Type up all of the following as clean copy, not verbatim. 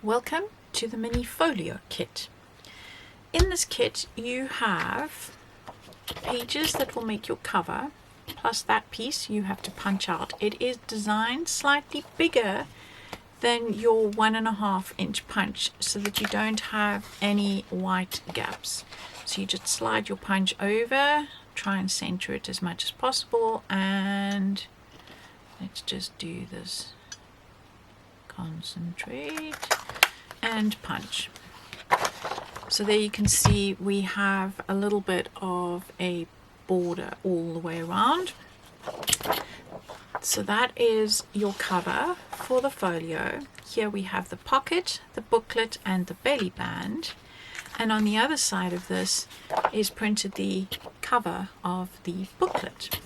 Welcome to the mini folio kit. In this kit you have pages that will make your cover, plus that piece you have to punch out. It is designed slightly bigger than your 1.5 inch punch so that you don't have any white gaps. So you just slide your punch over, try and center it as much as possible, and let's just do this. Concentrate and punch. So there you can see we have a little bit of a border all the way around. So that is your cover for the folio. Here we have the pocket, the booklet and the belly band, and on the other side of this is printed the cover of the booklet.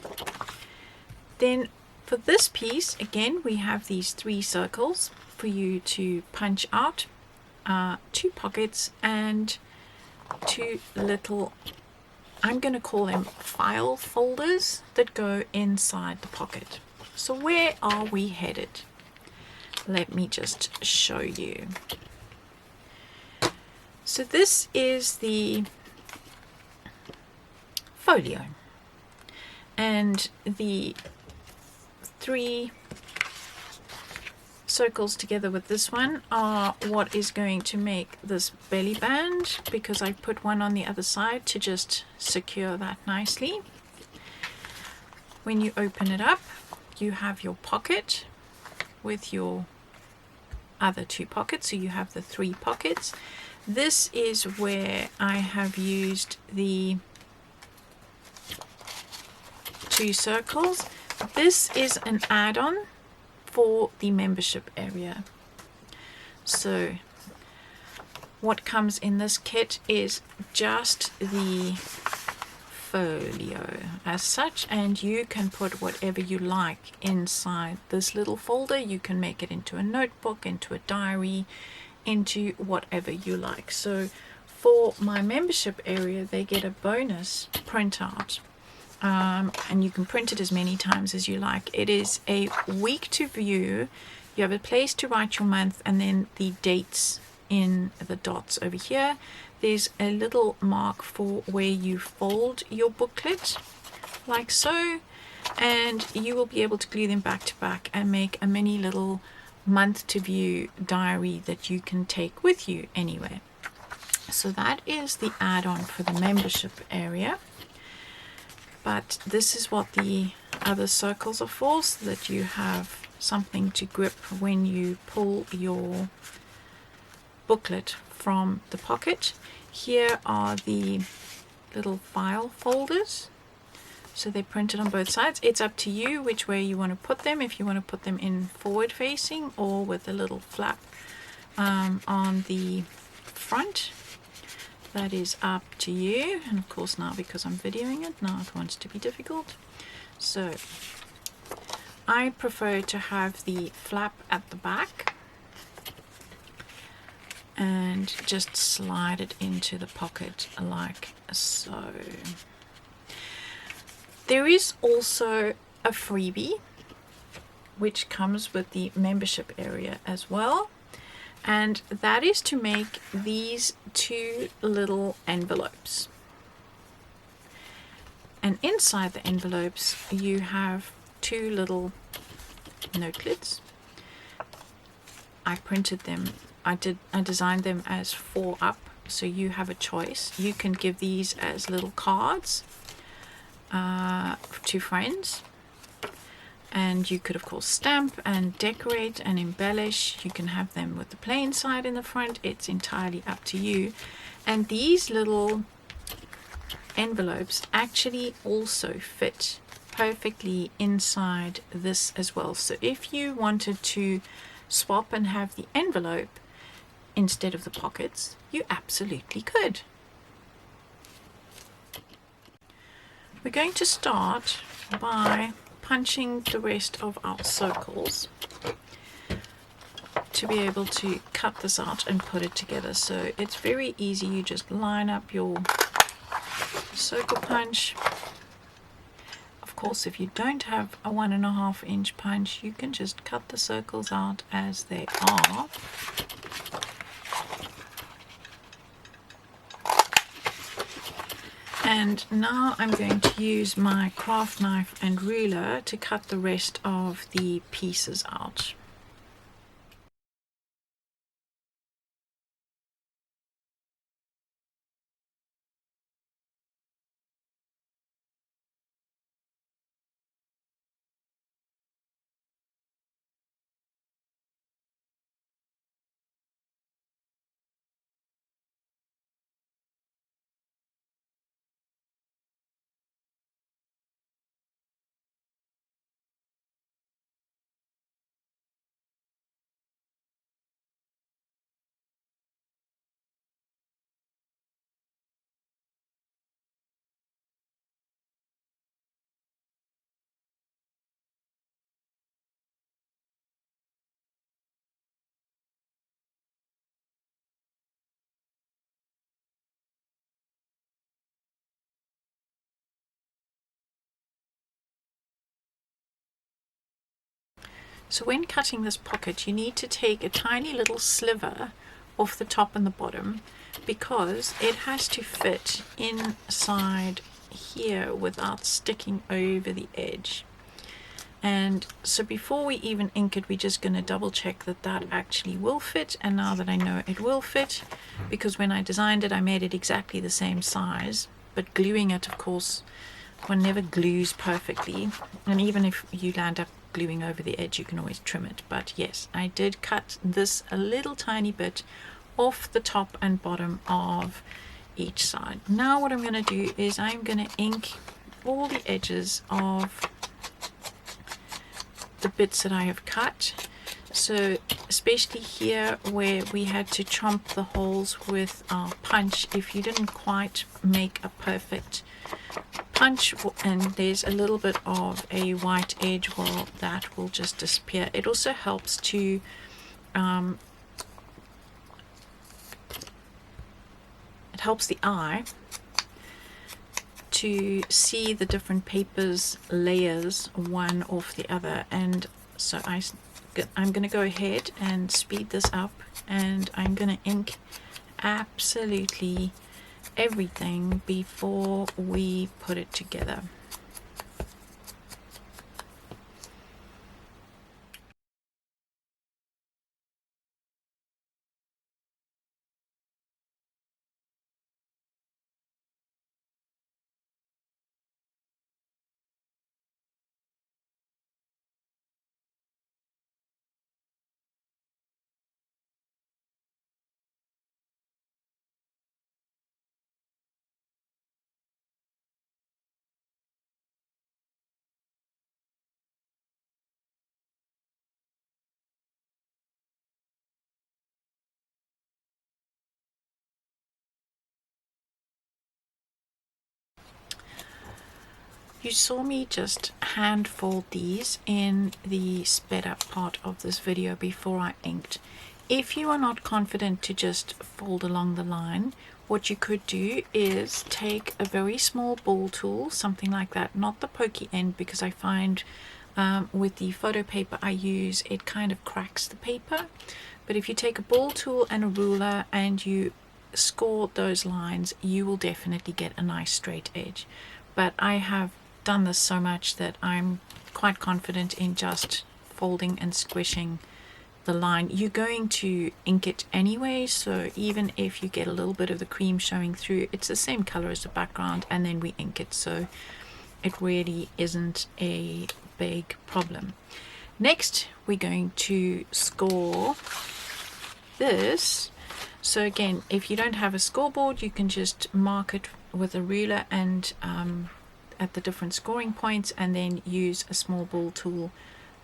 Then for this piece, again, we have these 3 circles for you to punch out, 2 pockets and 2 little, I'm going to call them file folders that go inside the pocket. So where are we headed? Let me just show you. So this is the folio, and the 3 circles together with this one are what is going to make this belly band, because I put one on the other side to just secure that nicely. When you open it up, you have your pocket with your other 2 pockets, so you have the 3 pockets. This is where I have used the 2 circles. This is an add-on for the membership area. So what comes in this kit is just the folio as such, and you can put whatever you like inside this little folder. You can make it into a notebook, into a diary, into whatever you like. So for my membership area, they get a bonus printout. And you can print it as many times as you like. It is a week to view. You have a place to write your month and then the dates in the dots over here. There's a little mark for where you fold your booklet, like so, and you will be able to glue them back to back and make a mini little month to view diary that you can take with you anywhere. So that is the add-on for the membership area. But this is what the other circles are for, so that you have something to grip when you pull your booklet from the pocket. Here are the little file folders. So they're printed on both sides. It's up to you which way you want to put them, if you want to put them in forward facing or with a little flap on the front. That is up to you, and of course now, because I'm videoing it, now it wants to be difficult. So I prefer to have the flap at the back and just slide it into the pocket like so. There is also a freebie which comes with the membership area as well, and that is to make these 2 little envelopes. And inside the envelopes you have 2 little notelets. I printed them, I designed them as 4 up, so you have a choice. You can give these as little cards to friends, and you could of course stamp and decorate and embellish. You can have them with the plain side in the front. It's entirely up to you. And these little envelopes actually also fit perfectly inside this as well. So if you wanted to swap and have the envelope instead of the pockets, you absolutely could. We're going to start by punching the rest of our circles to be able to cut this out and put it together. So it's very easy. You just line up your circle punch. Of course, if you don't have a 1.5 inch punch, you can just cut the circles out as they are. And now I'm going to use my craft knife and ruler to cut the rest of the pieces out. So when cutting this pocket, you need to take a tiny little sliver off the top and the bottom, because it has to fit inside here without sticking over the edge. And so before we even ink it, we're just going to double check that that actually will fit. And now that I know it will fit, because when I designed it I made it exactly the same size, but gluing it, of course, one never glues perfectly, and even if you land up gluing over the edge you can always trim it. But yes, I did cut this a little tiny bit off the top and bottom of each side. Now what I'm going to do is I'm going to ink all the edges of the bits that I have cut. So especially here where we had to chomp the holes with our punch, if you didn't quite make a perfect punch and there's a little bit of a white edge, well, that will just disappear. It also helps to it helps the eye to see the different papers layers one off the other. And so I'm going to go ahead and speed this up, and I'm going to ink absolutely everything before we put it together. You saw me just hand fold these in the sped up part of this video before I inked. If you are not confident to just fold along the line, what you could do is take a very small ball tool, something like that, not the pokey end, because I find with the photo paper I use it kind of cracks the paper. But if you take a ball tool and a ruler and you score those lines, you will definitely get a nice straight edge. But I have done this so much that I'm quite confident in just folding and squishing the line. You're going to ink it anyway, so even if you get a little bit of the cream showing through, it's the same color as the background, and then we ink it, so it really isn't a big problem. Next we're going to score this. So again, if you don't have a scoreboard, you can just mark it with a ruler and at the different scoring points, and then use a small ball tool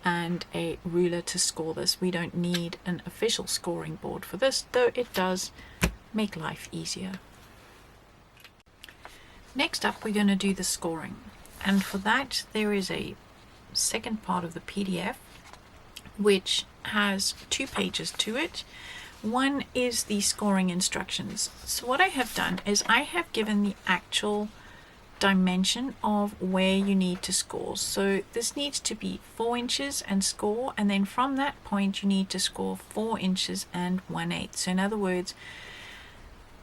and a ruler to score this. We don't need an official scoring board for this, though it does make life easier. Next up, we're going to do the scoring, and for that there is a second part of the PDF which has 2 pages to it. One is the scoring instructions. So what I have done is I have given the actual dimension of where you need to score. So this needs to be 4 inches and score, and then from that point you need to score 4 inches and 1/8. So in other words,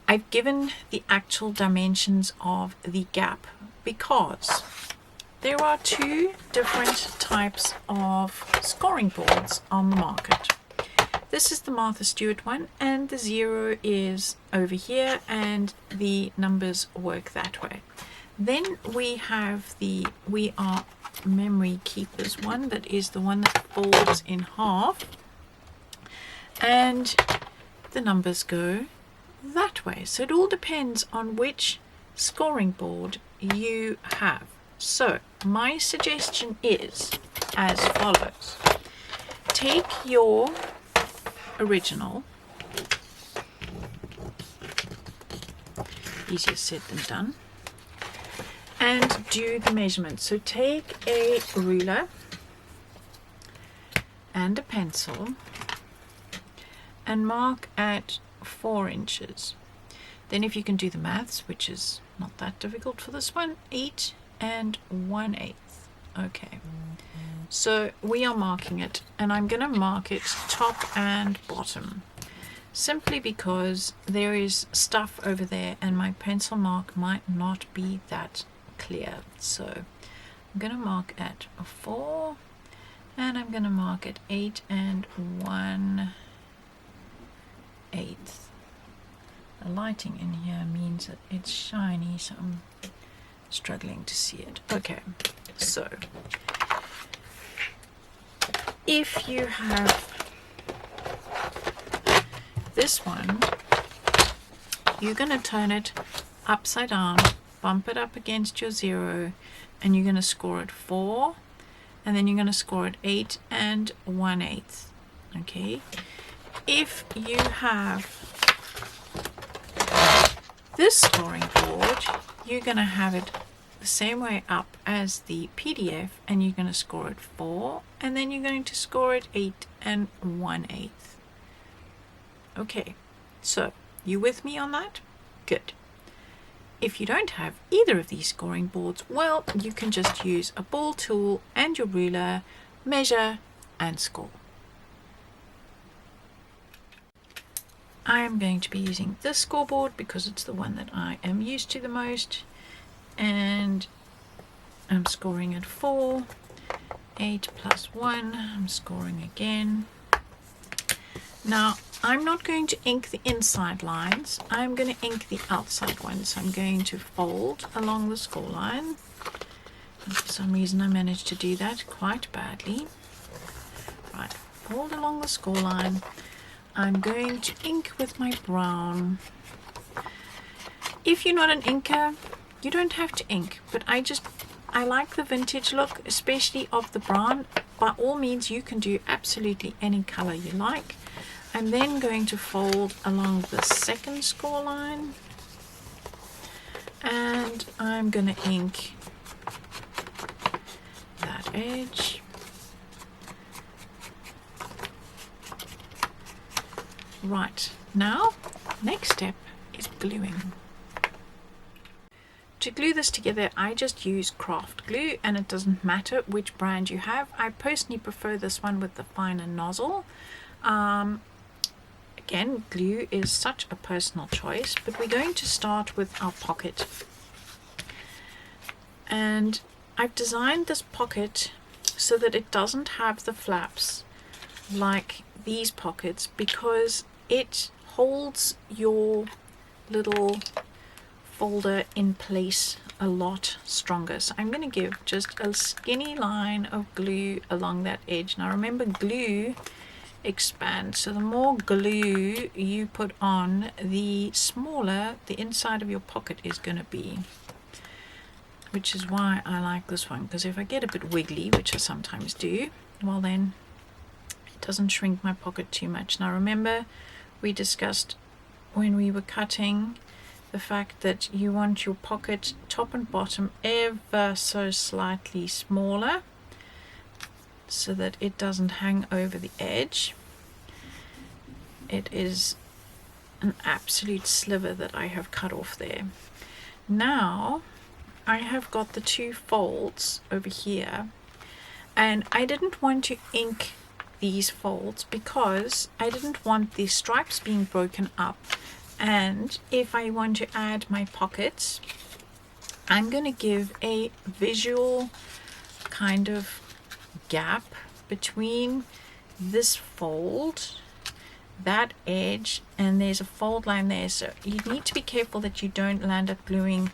I've given the actual dimensions of the gap because there are two different types of scoring boards on the market. This is the Martha Stewart one, and the 0 is over here and the numbers work that way. Then we have the We Are Memory Keepers one, that is the one that folds in half, and the numbers go that way. So it all depends on which scoring board you have. So my suggestion is as follows. Take your original, easier said than done, and do the measurements. So take a ruler and a pencil and mark at 4 inches. Then if you can do the maths, which is not that difficult for this one, 8 1/8. Okay, so we are marking it, and I'm going to mark it top and bottom, simply because there is stuff over there and my pencil mark might not be that clear. So I'm going to mark at 4, and I'm going to mark at 8 1/8. The lighting in here means that it's shiny, so I'm struggling to see it. Okay, so if you have this one, you're going to turn it upside down, bump it up against your 0, and you're going to score at 4, and then you're going to score at 8 1/8. Okay, if you have this scoring board, you're going to have it the same way up as the PDF, and you're going to score at 4, and then you're going to score at 8 1/8. Okay, so you with me on that? Good. If you don't have either of these scoring boards, well, you can just use a ball tool and your ruler, measure and score. I am going to be using this scoreboard because it's the one that I am used to the most, and I'm scoring at 4, 8 + 1, I'm scoring again. Now I'm not going to ink the inside lines, I'm going to ink the outside ones. I'm going to fold along the score line, and for some reason I managed to do that quite badly. Right, fold along the score line. I'm going to ink with my brown. If you're not an inker, you don't have to ink, but I like the vintage look, especially of the brown. By all means, you can do absolutely any color you like. I'm then going to fold along the second score line, and I'm going to ink that edge. Right, now next step is gluing. To glue this together, I just use craft glue, and it doesn't matter which brand you have. I personally prefer this one with the finer nozzle. Again, glue is such a personal choice, but we're going to start with our pocket. And I've designed this pocket so that it doesn't have the flaps like these pockets, because it holds your little folder in place a lot stronger. So I'm going to give just a skinny line of glue along that edge. Now remember, glue expands, so the more glue you put on, the smaller the inside of your pocket is going to be, which is why I like this one, because if I get a bit wiggly, which I sometimes do, well then it doesn't shrink my pocket too much. Now remember, we discussed when we were cutting the fact that you want your pocket top and bottom ever so slightly smaller so that it doesn't hang over the edge. It is an absolute sliver that I have cut off there. Now I have got the two folds over here, and I didn't want to ink these folds because I didn't want the stripes being broken up And if I want to add my pockets, I'm going to give a visual kind of gap between this fold, that edge, and there's a fold line there. So you need to be careful that you don't land up gluing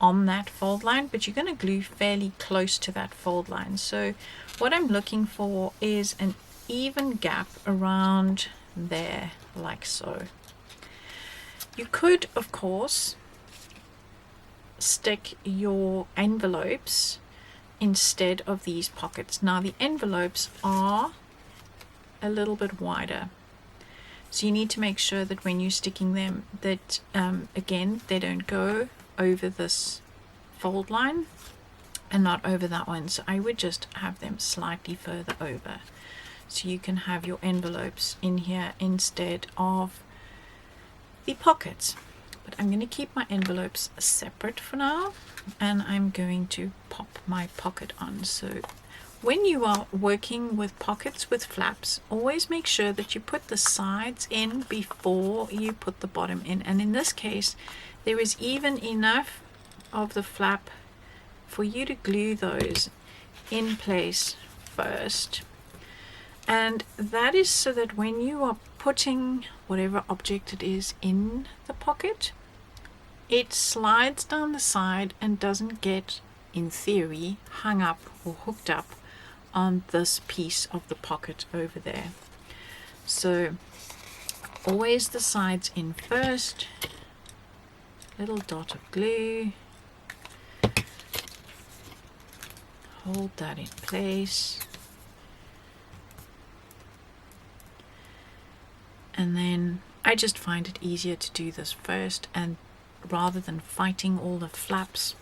on that fold line, but you're going to glue fairly close to that fold line. So what I'm looking for is an even gap around there, like so. You could, of course, stick your envelopes instead of these pockets. Now the envelopes are a little bit wider, so you need to make sure that when you're sticking them that again, they don't go over this fold line and not over that one. So I would just have them slightly further over, so you can have your envelopes in here instead of the pockets. But I'm going to keep my envelopes separate for now, and I'm going to pop my pocket on. So when you are working with pockets with flaps, always make sure that you put the sides in before you put the bottom in. And in this case, there is even enough of the flap for you to glue those in place first. And that is so that when you are putting whatever object it is in the pocket, it slides down the side and doesn't get, in theory, hung up or hooked up on this piece of the pocket over there. So always the sides in first, little dot of glue, hold that in place, and then I just find it easier to do this first, and rather than fighting all the flaps,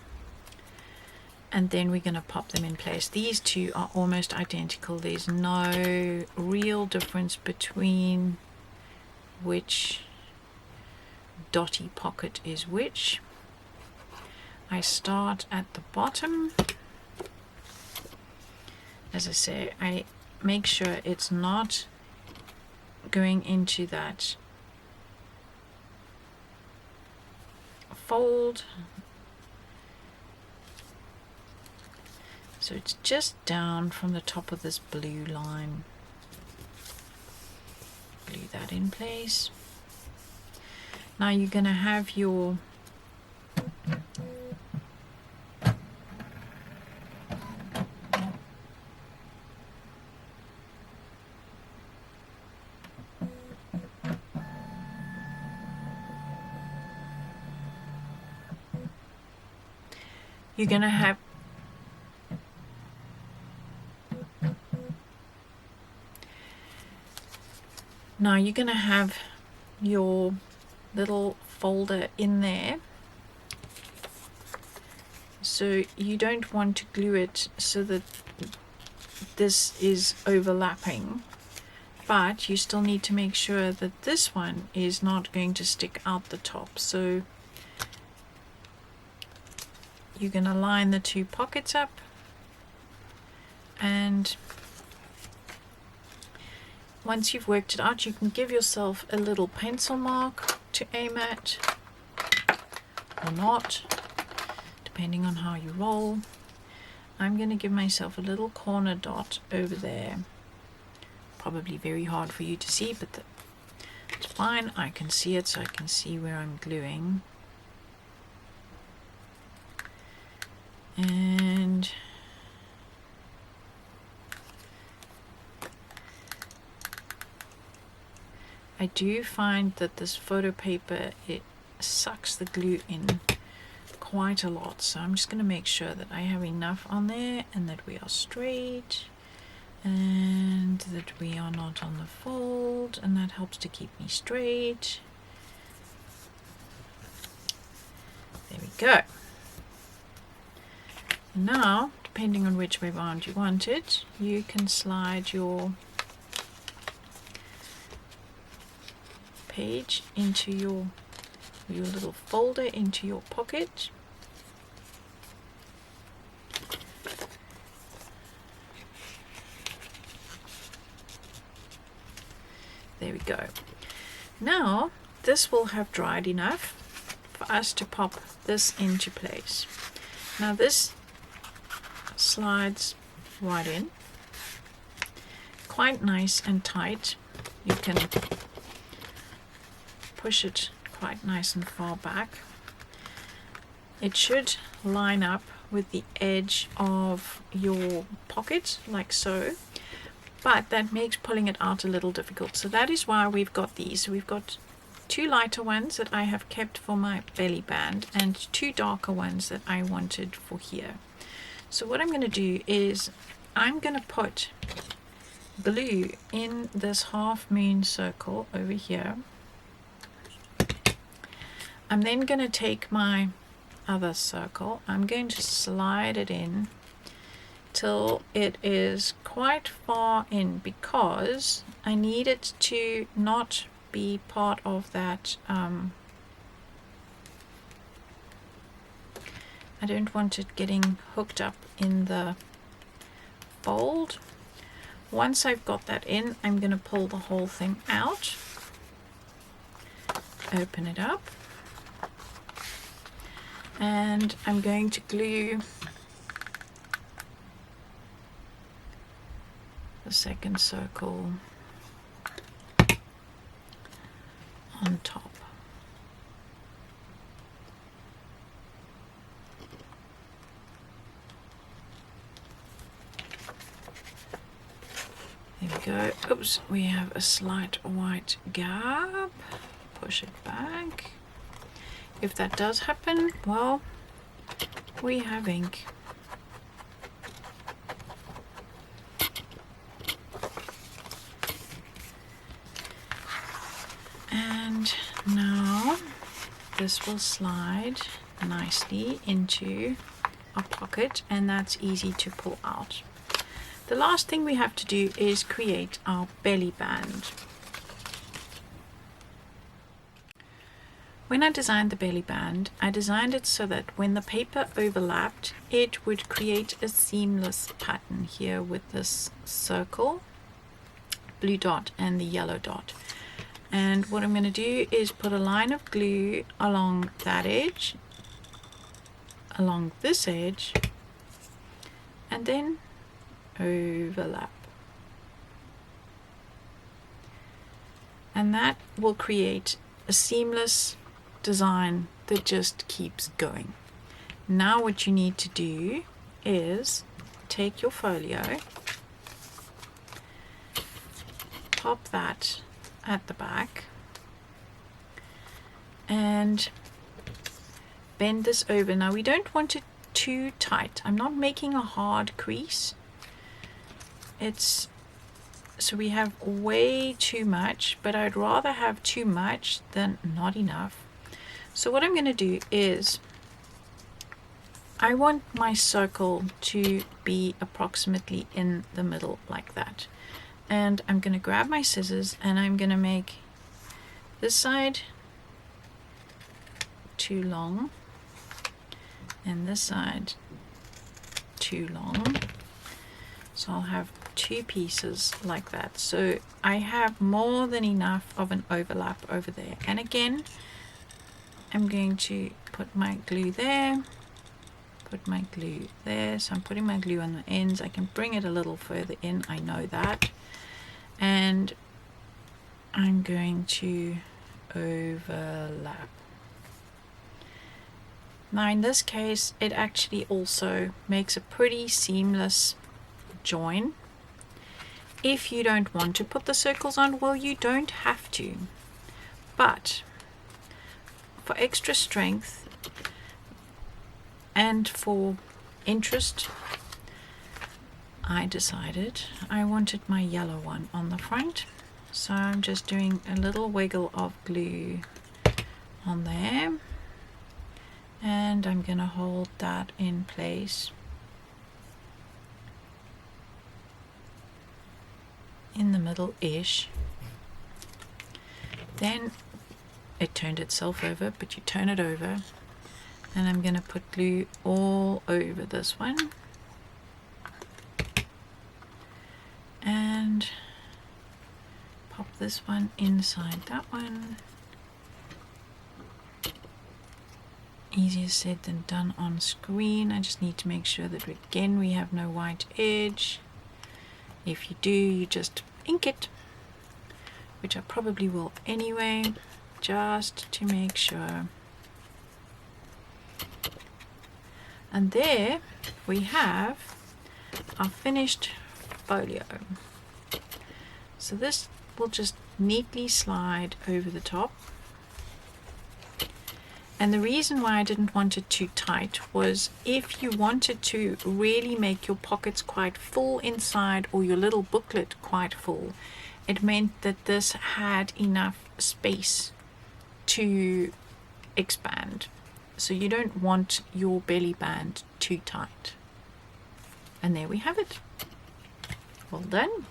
and then we're going to pop them in place. These two are almost identical. There's no real difference between which dotty pocket is which. I start at the bottom. As I say, I make sure it's not going into that fold, so it's just down from the top of this blue line. Glue that in place. Now you're going to have your now you're going to have your little folder in there, so you don't want to glue it so that this is overlapping, but you still need to make sure that this one is not going to stick out the top. So you're going to line the two pockets up, and once you've worked it out, you can give yourself a little pencil mark to aim at, or not, depending on how you roll. I'm going to give myself a little corner dot over there. Probably very hard for you to see, but it's fine. I can see it, so I can see where I'm gluing. And I do find that this photo paper, it sucks the glue in quite a lot, so I'm just going to make sure that I have enough on there and that we are straight and that we are not on the fold, and that helps to keep me straight. There we go. Now, depending on which way round you want it, you can slide your page into your little folder into your pocket. There we go. Now this will have dried enough for us to pop this into place. Now this slides right in, quite nice and tight. You can push it quite nice and far back. It should line up with the edge of your pocket like so, but that makes pulling it out a little difficult. So that is why we've got these. We've got two lighter ones that I have kept for my belly band and two darker ones that I wanted for here. So what I'm going to do is I'm going to put glue in this half moon circle over here. I'm then going to take my other circle, I'm going to slide it in till it is quite far in, because I need it to not be part of that, I don't want it getting hooked up in the fold. Once I've got that in, I'm going to pull the whole thing out, open it up, and I'm going to glue the second circle on top. There we go. Oops, we have a slight white gap. Push it back. If that does happen, well, we have ink. And now this will slide nicely into a pocket, and that's easy to pull out. The last thing we have to do is create our belly band. When I designed the belly band, I designed it so that when the paper overlapped, it would create a seamless pattern here with this circle, blue dot, and the yellow dot. And what I'm going to do is put a line of glue along that edge, along this edge, and then overlap. And that will create a seamless design that just keeps going. Now what you need to do is take your folio, pop that at the back, and bend this over. Now we don't want it too tight. I'm not making a hard crease. It's so we have way too much, but I'd rather have too much than not enough. So what I'm going to do is I want my circle to be approximately in the middle like that. And I'm going to grab my scissors and I'm going to make this side too long and this side too long. So I'll have two pieces like that. So I have more than enough of an overlap over there. And again, I'm going to put my glue there, put my glue there. So I'm putting my glue on the ends. I can bring it a little further in, I know that. And I'm going to overlap. Now in this case, it actually also makes a pretty seamless join. If you don't want to put the circles on, well, you don't have to. But for extra strength and for interest, I decided I wanted my yellow one on the front. So I'm just doing a little wiggle of glue on there, and I'm going to hold that in place in the middle-ish. Then it turned itself over, but you turn it over, and I'm going to put glue all over this one and pop this one inside that one easier said than done on screen. I just need to make sure that again we have no white edge. If you do, you just ink it, which I probably will anyway, just to make sure. And there we have our finished folio. So this will just neatly slide over the top. And the reason why I didn't want it too tight was if you wanted to really make your pockets quite full inside or your little booklet quite full, it meant that this had enough space to expand. So you don't want your belly band too tight. And there we have it. Well done.